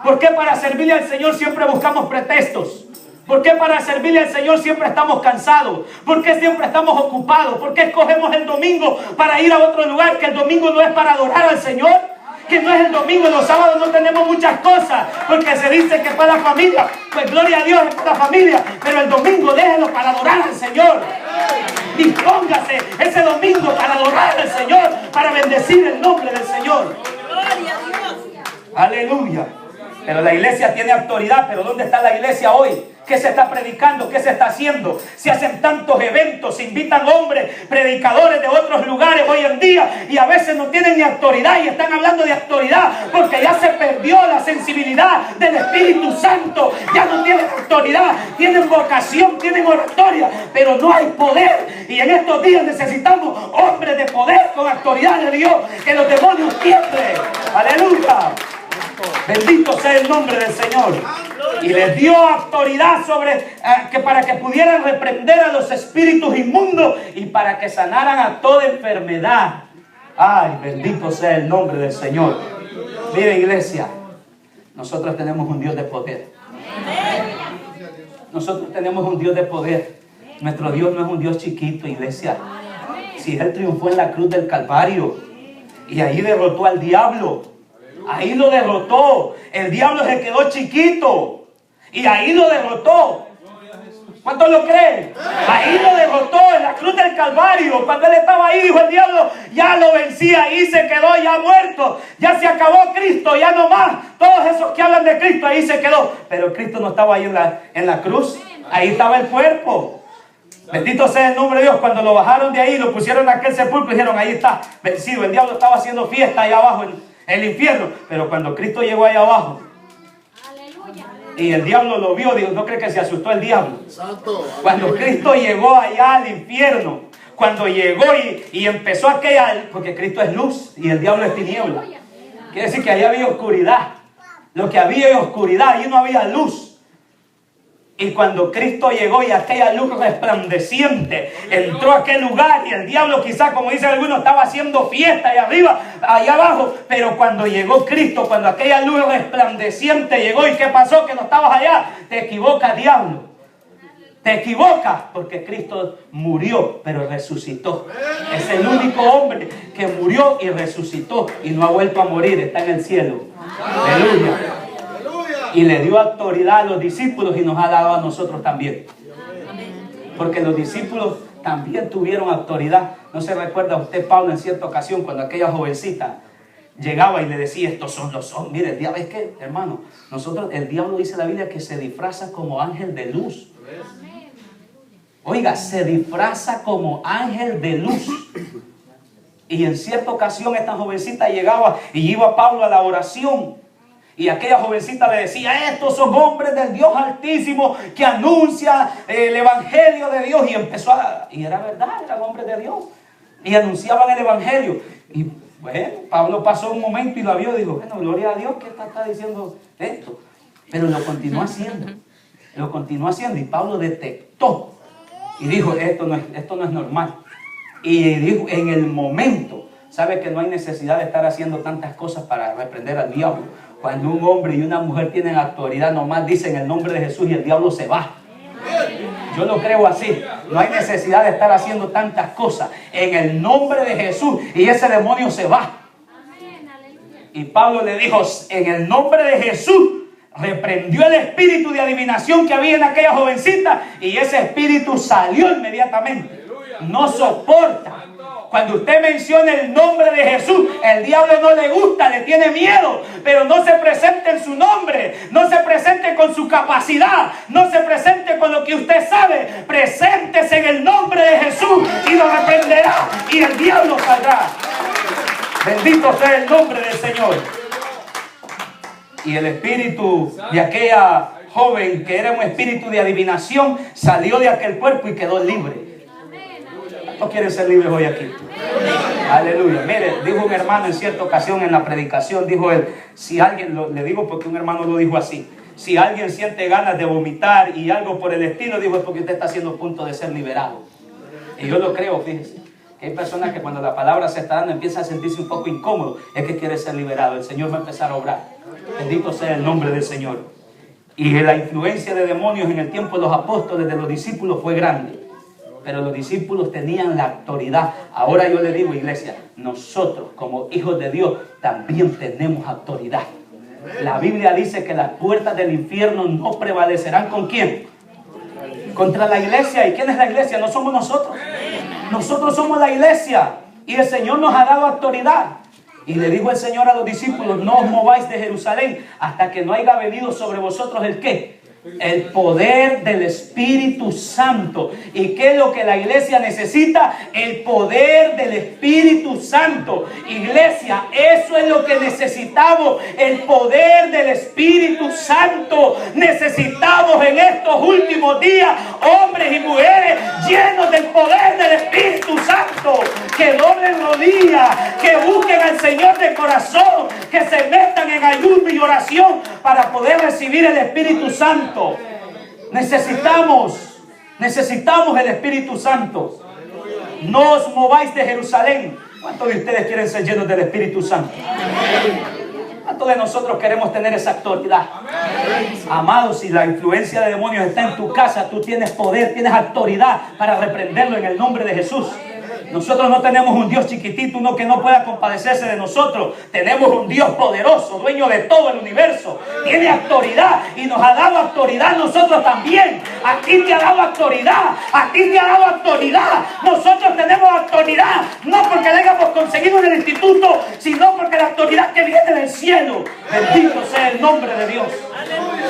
¿Por qué para servirle al Señor siempre buscamos pretextos? ¿Por qué para servirle al Señor siempre estamos cansados? ¿Por qué siempre estamos ocupados? ¿Por qué escogemos el domingo para ir a otro lugar? Que el domingo no es para adorar al Señor. Que no es el domingo, los sábados no tenemos muchas cosas. Porque se dice que es para la familia. Pues gloria a Dios, es para la familia. Pero el domingo déjelo para adorar al Señor. Dispóngase ese domingo para adorar al Señor. Para bendecir el nombre del Señor. Gloria a Dios. Aleluya. Pero la iglesia tiene autoridad. Pero ¿dónde está la iglesia hoy? ¿Qué se está predicando? ¿Qué se está haciendo? Se hacen tantos eventos, se invitan hombres, predicadores de otros lugares hoy en día y a veces no tienen ni autoridad y están hablando de autoridad porque ya se perdió la sensibilidad del Espíritu Santo. Ya no tienen autoridad, tienen vocación, tienen oratoria, pero no hay poder. Y en estos días necesitamos hombres de poder con autoridad de Dios, que los demonios tiemblen. ¡Aleluya! Bendito sea el nombre del Señor. Y les dio autoridad para que pudieran reprender a los espíritus inmundos y para que sanaran a toda enfermedad. Ay, bendito sea el nombre del Señor. Mire, iglesia, nosotros tenemos un Dios de poder. Nosotros tenemos un Dios de poder. Nuestro Dios no es un Dios chiquito, iglesia. Si Él triunfó en la cruz del Calvario y ahí derrotó al diablo. Ahí lo derrotó. El diablo se quedó chiquito. Y ahí lo derrotó. ¿Cuántos lo creen? Ahí lo derrotó en la cruz del Calvario. Cuando Él estaba ahí, dijo el diablo, ya lo vencí. Ahí se quedó, ya muerto. Ya se acabó Cristo, ya no más. Todos esos que hablan de Cristo, ahí se quedó. Pero Cristo no estaba ahí en la cruz. Ahí estaba el cuerpo. Bendito sea el nombre de Dios. Cuando lo bajaron de ahí, lo pusieron en aquel sepulcro, dijeron, ahí está, vencido. El diablo estaba haciendo fiesta allá abajo en el infierno. Pero cuando Cristo llegó allá abajo y el diablo lo vio, dijo, ¿no cree que se asustó el diablo? Cuando Cristo llegó allá al infierno, cuando llegó y empezó aquella, porque Cristo es luz y el diablo es tiniebla, quiere decir que allá había oscuridad. Lo que había era oscuridad, allí no había luz. Y cuando Cristo llegó y aquella luz resplandeciente entró a aquel lugar y el diablo quizás, como dicen algunos, estaba haciendo fiesta allá arriba, allá abajo. Pero cuando llegó Cristo, cuando aquella luz resplandeciente llegó, ¿y qué pasó? Que no estabas allá. Te equivocas, diablo. Te equivocas porque Cristo murió, pero resucitó. Es el único hombre que murió y resucitó y no ha vuelto a morir. Está en el cielo. Aleluya. Y le dio autoridad a los discípulos y nos ha dado a nosotros también. Porque los discípulos también tuvieron autoridad. ¿No se recuerda usted, Pablo, en cierta ocasión, cuando aquella jovencita llegaba y le decía, estos son los hombres? Mire, el diablo, es que, hermano, el diablo dice la Biblia que se disfraza como ángel de luz. Oiga, se disfraza como ángel de luz. Y en cierta ocasión esta jovencita llegaba y iba a Pablo a la oración. Y aquella jovencita le decía, estos son hombres del Dios Altísimo que anuncian el Evangelio de Dios. Y era verdad, eran hombres de Dios. Y anunciaban el Evangelio. Y bueno, Pablo pasó un momento y la vio y dijo, bueno, gloria a Dios que está diciendo esto. Pero lo continuó haciendo. Lo continuó haciendo y Pablo detectó. Y dijo, esto no es normal. Y dijo, en el momento, sabe que no hay necesidad de estar haciendo tantas cosas para reprender al diablo. Cuando un hombre y una mujer tienen autoridad, nomás dicen el nombre de Jesús y el diablo se va. Yo lo creo así. No hay necesidad de estar haciendo tantas cosas. En el nombre de Jesús y ese demonio se va. Y Pablo le dijo, en el nombre de Jesús, reprendió el espíritu de adivinación que había en aquella jovencita y ese espíritu salió inmediatamente. No soporta. Cuando usted menciona el nombre de Jesús, el diablo no le gusta, le tiene miedo, pero no se presente en su nombre, no se presente con su capacidad, no se presente con lo que usted sabe. Preséntese en el nombre de Jesús y lo reprenderá y el diablo saldrá. Bendito sea el nombre del Señor. Y el espíritu de aquella joven, que era un espíritu de adivinación, salió de aquel cuerpo y quedó libre. ¿Cuántos quieren ser libres hoy aquí? Aleluya. Mire, dijo un hermano en cierta ocasión en la predicación, dijo él, si alguien, le digo porque un hermano lo dijo así, si alguien siente ganas de vomitar y algo por el estilo, dijo, es porque usted está haciendo punto de ser liberado. Y yo lo creo, fíjese. Que hay personas que cuando la palabra se está dando empiezan a sentirse un poco incómodo, es que quiere ser liberado. El Señor va a empezar a obrar. Bendito sea el nombre del Señor. Y la influencia de demonios en el tiempo de los apóstoles, de los discípulos, fue grande. Pero los discípulos tenían la autoridad. Ahora yo le digo, iglesia, nosotros como hijos de Dios también tenemos autoridad. La Biblia dice que las puertas del infierno no prevalecerán. ¿Con quién? Contra la iglesia. ¿Y quién es la iglesia? No somos nosotros. Nosotros somos la iglesia. Y el Señor nos ha dado autoridad. Y le dijo el Señor a los discípulos, no os mováis de Jerusalén hasta que no haya venido sobre vosotros el ¿qué? El poder del Espíritu Santo. ¿Y qué es lo que la iglesia necesita? El poder del Espíritu Santo. Iglesia, eso es lo que necesitamos. El poder del Espíritu Santo. Necesitamos en estos últimos días hombres y mujeres llenos del poder del Espíritu Santo. Que doblen rodillas, que busquen al Señor de corazón, que se metan en ayuno y oración para poder recibir el Espíritu Santo. Necesitamos el Espíritu Santo. No os mováis de Jerusalén. ¿Cuántos de ustedes quieren ser llenos del Espíritu Santo? ¿Cuántos de nosotros queremos tener esa autoridad? Amados, si la influencia de demonios está en tu casa, tú tienes poder, tienes autoridad para reprenderlo en el nombre de Jesús. Nosotros no tenemos un Dios chiquitito, uno que no pueda compadecerse de nosotros. Tenemos un Dios poderoso, dueño de todo el universo. Tiene autoridad y nos ha dado autoridad a nosotros también. A ti te ha dado autoridad, a ti te ha dado autoridad. Nosotros tenemos autoridad, no porque la hayamos conseguido en el instituto, sino porque la autoridad que viene del cielo. Bendito sea el nombre de Dios.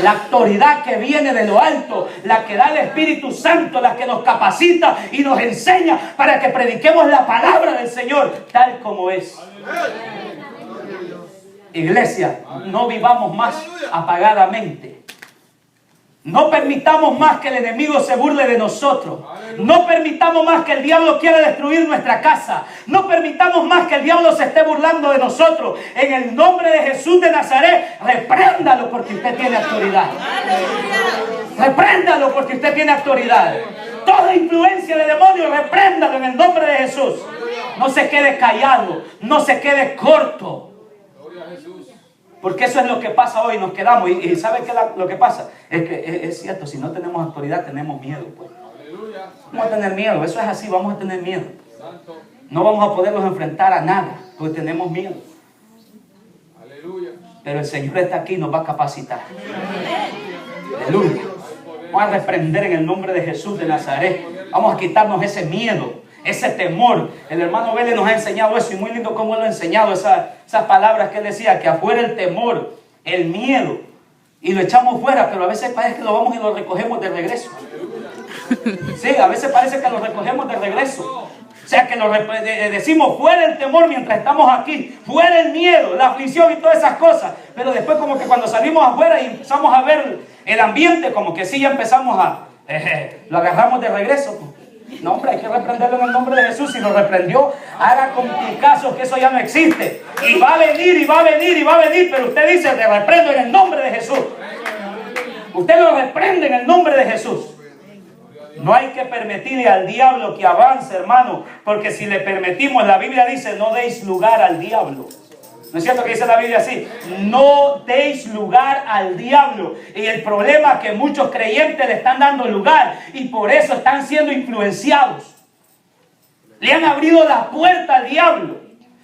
La autoridad que viene de lo alto, la que da el Espíritu Santo, la que nos capacita y nos enseña para que prediquemos la palabra del Señor tal como es. Iglesia, no vivamos más apagadamente. No permitamos más que el enemigo se burle de nosotros. No permitamos más que el diablo quiera destruir nuestra casa. No permitamos más que el diablo se esté burlando de nosotros. En el nombre de Jesús de Nazaret, repréndalo porque usted tiene autoridad. Repréndalo porque usted tiene autoridad. Toda influencia de demonios, repréndalo en el nombre de Jesús. No se quede callado, no se quede corto. Porque eso es lo que pasa hoy, nos quedamos. Y ¿sabe qué lo que pasa? Es que es cierto, si no tenemos autoridad, tenemos miedo. Pues. Vamos a tener miedo, eso es así, vamos a tener miedo. No vamos a podernos enfrentar a nada, porque tenemos miedo. pero el Señor está aquí y nos va a capacitar. Aleluya. Vamos a reprender en el nombre de Jesús de Nazaret. Vamos a quitarnos ese miedo, ese temor. El hermano Vélez nos ha enseñado eso, y muy lindo cómo él lo ha enseñado, esas palabras que él decía, que afuera el temor, el miedo, y lo echamos fuera, pero a veces parece que lo vamos y lo recogemos de regreso. Sí, a veces parece que lo recogemos de regreso. O sea, que decimos fuera el temor mientras estamos aquí, fuera el miedo, la aflicción y todas esas cosas. Pero después como que cuando salimos afuera y empezamos a ver el ambiente, como que sí ya empezamos lo agarramos de regreso. No, hombre, hay que reprenderlo en el nombre de Jesús. Si lo reprendió, haga con caso que eso ya no existe. Y va a venir, y va a venir, y va a venir. Pero usted dice, te reprendo en el nombre de Jesús. Usted lo reprende en el nombre de Jesús. No hay que permitirle al diablo que avance, hermano, porque si le permitimos, la Biblia dice, no deis lugar al diablo. ¿No es cierto que dice la Biblia así? No deis lugar al diablo. Y el problema es que muchos creyentes le están dando lugar y por eso están siendo influenciados. Le han abrido la puerta al diablo.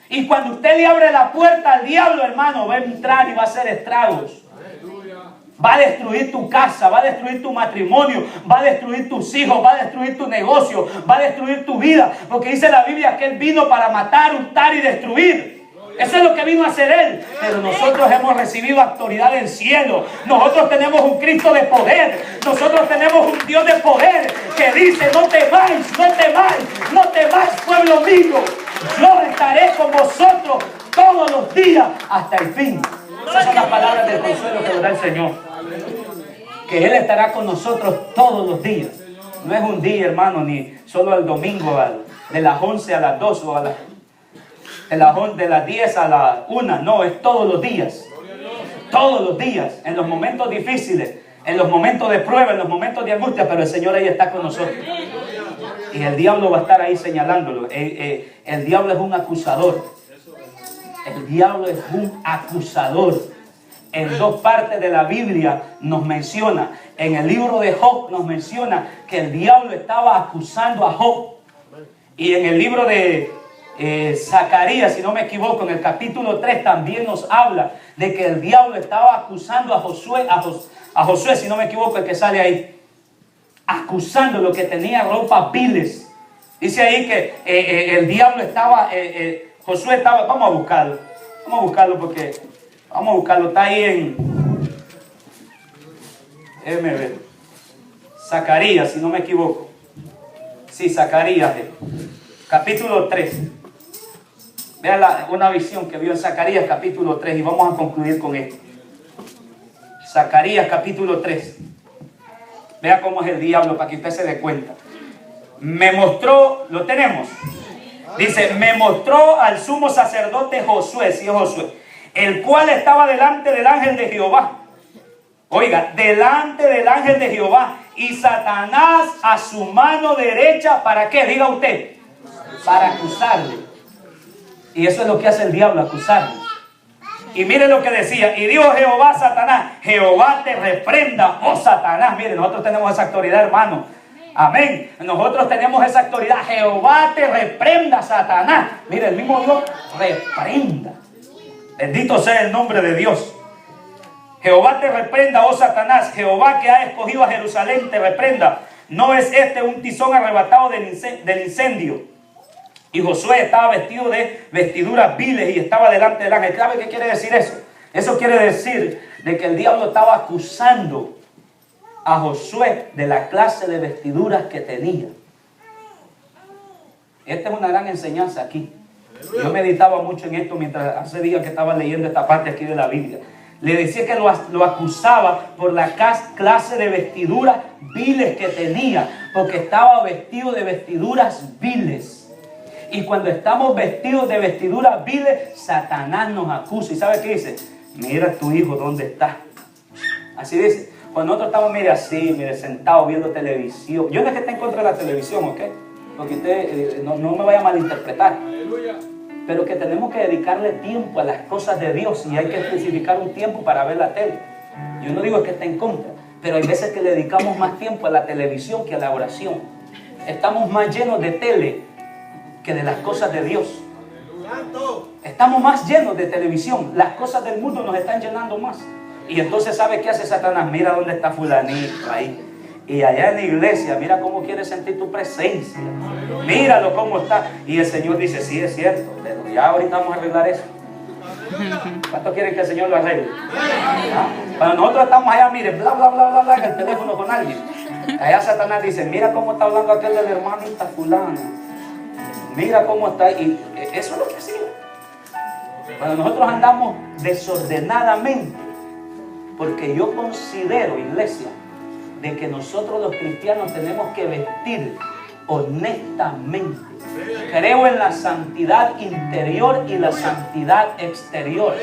Y cuando usted le abre la puerta al diablo, hermano, va a entrar y va a hacer estragos. Va a destruir tu casa, va a destruir tu matrimonio, va a destruir tus hijos, va a destruir tu negocio, va a destruir tu vida. Porque dice la Biblia que Él vino para matar, hurtar y destruir. Eso es lo que vino a hacer Él. Pero nosotros hemos recibido autoridad del cielo. Nosotros tenemos un Cristo de poder. Nosotros tenemos un Dios de poder que dice, no temáis, no temáis, no temáis, pueblo mío. Yo estaré con vosotros todos los días hasta el fin. Esas son las palabras del consuelo que nos da el Señor. Que Él estará con nosotros todos los días. No es un día, hermano, ni solo el domingo, de las 11 a las 2 o de las 10 a las 1. No, es todos los días. Todos los días. En los momentos difíciles, en los momentos de prueba, en los momentos de angustia. Pero el Señor ahí está con nosotros. Y el diablo va a estar ahí señalándolo. El diablo es un acusador. El diablo es un acusador. En dos partes de la Biblia nos menciona. En el libro de Job nos menciona que el diablo estaba acusando a Job. Y en el libro de Zacarías, si no me equivoco, en el capítulo 3 también nos habla de que el diablo estaba acusando a Josué, si no me equivoco, el que sale ahí. Acusando lo que tenía ropas viles. Dice ahí que el diablo estaba, Josué estaba, vamos a buscarlo porque... Vamos a buscarlo, está ahí en Zacarías, si no me equivoco. Sí, Zacarías, capítulo 3. Vean una visión que vio en Zacarías, capítulo 3, y vamos a concluir con esto. Zacarías, capítulo 3. Vea cómo es el diablo, para que usted se dé cuenta. Me mostró, lo tenemos. Dice, me mostró al sumo sacerdote Josué, sí es Josué, el cual estaba delante del ángel de Jehová. Oiga, delante del ángel de Jehová. Y Satanás a su mano derecha, ¿para qué? Diga usted. Para acusarle. Y eso es lo que hace el diablo, acusarle. Y mire lo que decía. Y dijo Jehová a Satanás, Jehová te reprenda, oh Satanás. Mire, nosotros tenemos esa autoridad, hermano. Amén. Nosotros tenemos esa autoridad. Jehová te reprenda, Satanás. Mire, el mismo Dios reprenda. Bendito sea el nombre de Dios. Jehová te reprenda, oh Satanás. Jehová que ha escogido a Jerusalén te reprenda. ¿No es este un tizón arrebatado del incendio? Y Josué estaba vestido de vestiduras viles y estaba delante del ángel. ¿Sabe qué quiere decir eso? Eso quiere decir de que el diablo estaba acusando a Josué de la clase de vestiduras que tenía. Esta es una gran enseñanza aquí. Yo meditaba mucho en esto mientras hace días que estaba leyendo esta parte aquí de la Biblia. Le decía que lo acusaba por la clase de vestiduras viles que tenía, porque estaba vestido de vestiduras viles. Y cuando estamos vestidos de vestiduras viles, Satanás nos acusa. ¿Y sabe qué dice? Mira tu hijo, ¿dónde está? Así dice. Cuando nosotros estamos, mire así, mire sentados viendo televisión. Yo no es que esté en contra de la televisión, ¿ok? Porque usted no me vaya a malinterpretar. Aleluya. Pero que tenemos que dedicarle tiempo a las cosas de Dios y hay que especificar un tiempo para ver la tele. Yo no digo que esté en contra, pero hay veces que le dedicamos más tiempo a la televisión que a la oración. Estamos más llenos de tele que de las cosas de Dios. Estamos más llenos de televisión. Las cosas del mundo nos están llenando más. Y entonces, ¿sabe qué hace Satanás? Mira dónde está fulanito ahí. Y allá en la iglesia, mira cómo quiere sentir tu presencia. Míralo cómo está. Y el Señor dice, sí, es cierto, pero ya ahorita vamos a arreglar eso. ¿Cuántos quieren que el Señor lo arregle? ¿Ah? Cuando nosotros estamos allá, miren, bla, bla, bla, bla, bla, en el teléfono con alguien. Allá Satanás dice, mira cómo está hablando aquel de la hermanita fulana. Mira cómo está. Y eso es lo que hacía. Cuando nosotros andamos desordenadamente, porque yo considero, iglesia, de que nosotros los cristianos tenemos que vestir honestamente. Creo en la santidad interior y la santidad exterior.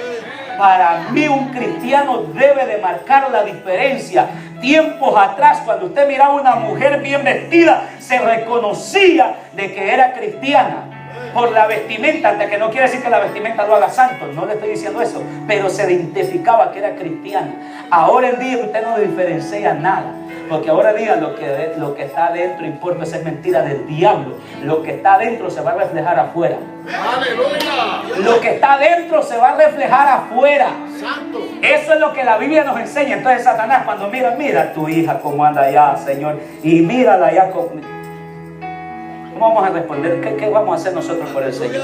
Para mí un cristiano debe de marcar la diferencia. Tiempos atrás, cuando usted miraba a una mujer bien vestida, se reconocía de que era cristiana por la vestimenta, que no quiere decir que la vestimenta lo haga santo, no le estoy diciendo eso, pero se identificaba que era cristiana. Ahora en día usted no diferencia nada, porque ahora día lo que está adentro importa, esa es mentira del diablo. Lo que está adentro se va a reflejar afuera. ¡Aleluya! Lo que está adentro se va a reflejar afuera. Santo. Eso es lo que la Biblia nos enseña. Entonces Satanás cuando mira a tu hija cómo anda allá, Señor, y mírala allá ¿cómo vamos a responder? ¿Qué vamos a hacer nosotros por el Señor?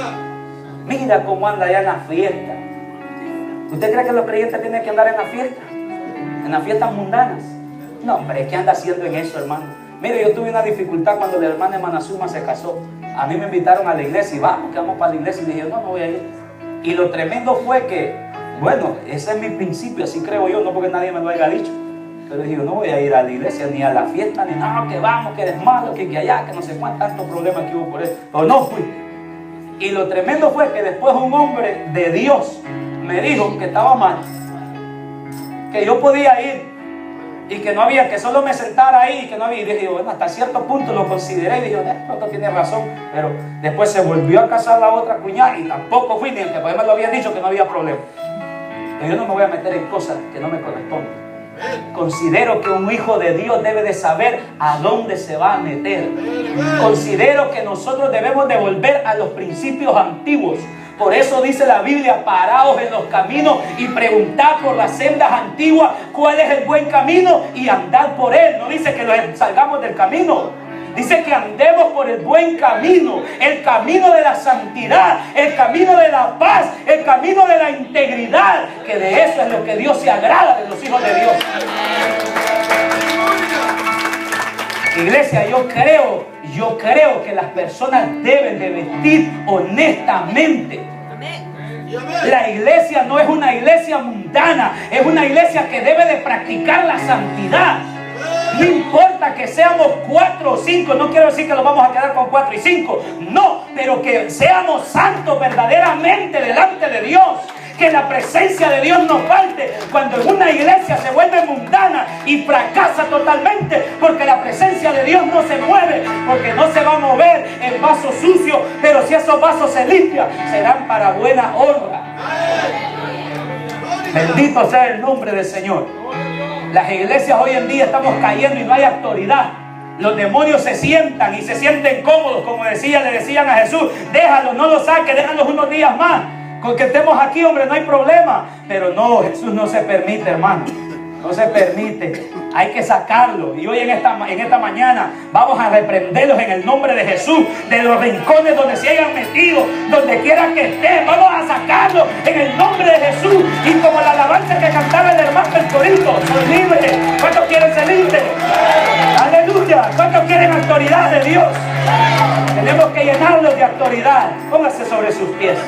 Mira cómo anda allá en la fiesta. ¿Usted cree que los creyentes tienen que andar en la fiesta? En las fiestas mundanas. No, hombre, ¿qué anda haciendo en eso, hermano? Mire, yo tuve una dificultad cuando la hermana Manazuma se casó. A mí me invitaron a la iglesia y vamos para la iglesia. Y dije, no voy a ir. Y lo tremendo fue que, bueno, ese es mi principio, así creo yo, no porque nadie me lo haya dicho. Pero dije, no voy a ir a la iglesia, ni a la fiesta, ni nada, que vamos, que eres malo, que allá, que no sé cuántos tantos problemas que hubo por eso. Pero no fui. Y lo tremendo fue que después un hombre de Dios me dijo que estaba mal, que yo podía ir y que no había, que solo me sentara ahí y que no había. Y dije, bueno, hasta cierto punto lo consideré y dije, pronto tiene razón. Pero después se volvió a casar la otra cuñada y tampoco fui, ni aunque pues me lo habían dicho que no había problema. Pero yo no me voy a meter en cosas que no me corresponden. Considero que un hijo de Dios debe de saber a dónde se va a meter. Considero que nosotros debemos de volver a los principios antiguos. Por eso dice la Biblia, paraos en los caminos y preguntad por las sendas antiguas cuál es el buen camino y andad por él. No dice que salgamos del camino. Dice que andemos por el buen camino, el camino de la santidad, el camino de la paz, el camino de la integridad, que de eso es lo que Dios se agrada de los hijos de Dios. Iglesia, yo creo que las personas deben de vestir honestamente. La iglesia no es una iglesia mundana, es una iglesia que debe de practicar la santidad. No importa que seamos 4 o 5, no quiero decir que nos vamos a quedar con 4 y 5, no, pero que seamos santos verdaderamente delante de Dios. Que la presencia de Dios no falte cuando en una iglesia se vuelve mundana y fracasa totalmente, porque la presencia de Dios no se mueve, porque no se va a mover el vaso sucio, pero si esos vasos se limpian, serán para buena honra. Bendito sea el nombre del Señor. Las iglesias hoy en día estamos cayendo y no hay autoridad. Los demonios se sientan y se sienten cómodos, como le decían a Jesús, déjalos, no los saques, déjalos unos días más. Con que estemos aquí, hombre, no hay problema. Pero no, Jesús no se permite, hermano. No se permite. Hay que sacarlo. Y hoy en esta mañana vamos a reprenderlos en el nombre de Jesús. De los rincones donde se hayan metido, donde quiera que estén, vamos a sacarlos en el nombre de Jesús. Y como la alabanza que cantaba el hermano del corito, son libres. ¿Cuántos quieren ser libres? Aleluya. ¿Cuántos quieren autoridad de Dios? Tenemos que llenarlos de autoridad. Póngase sobre sus pies.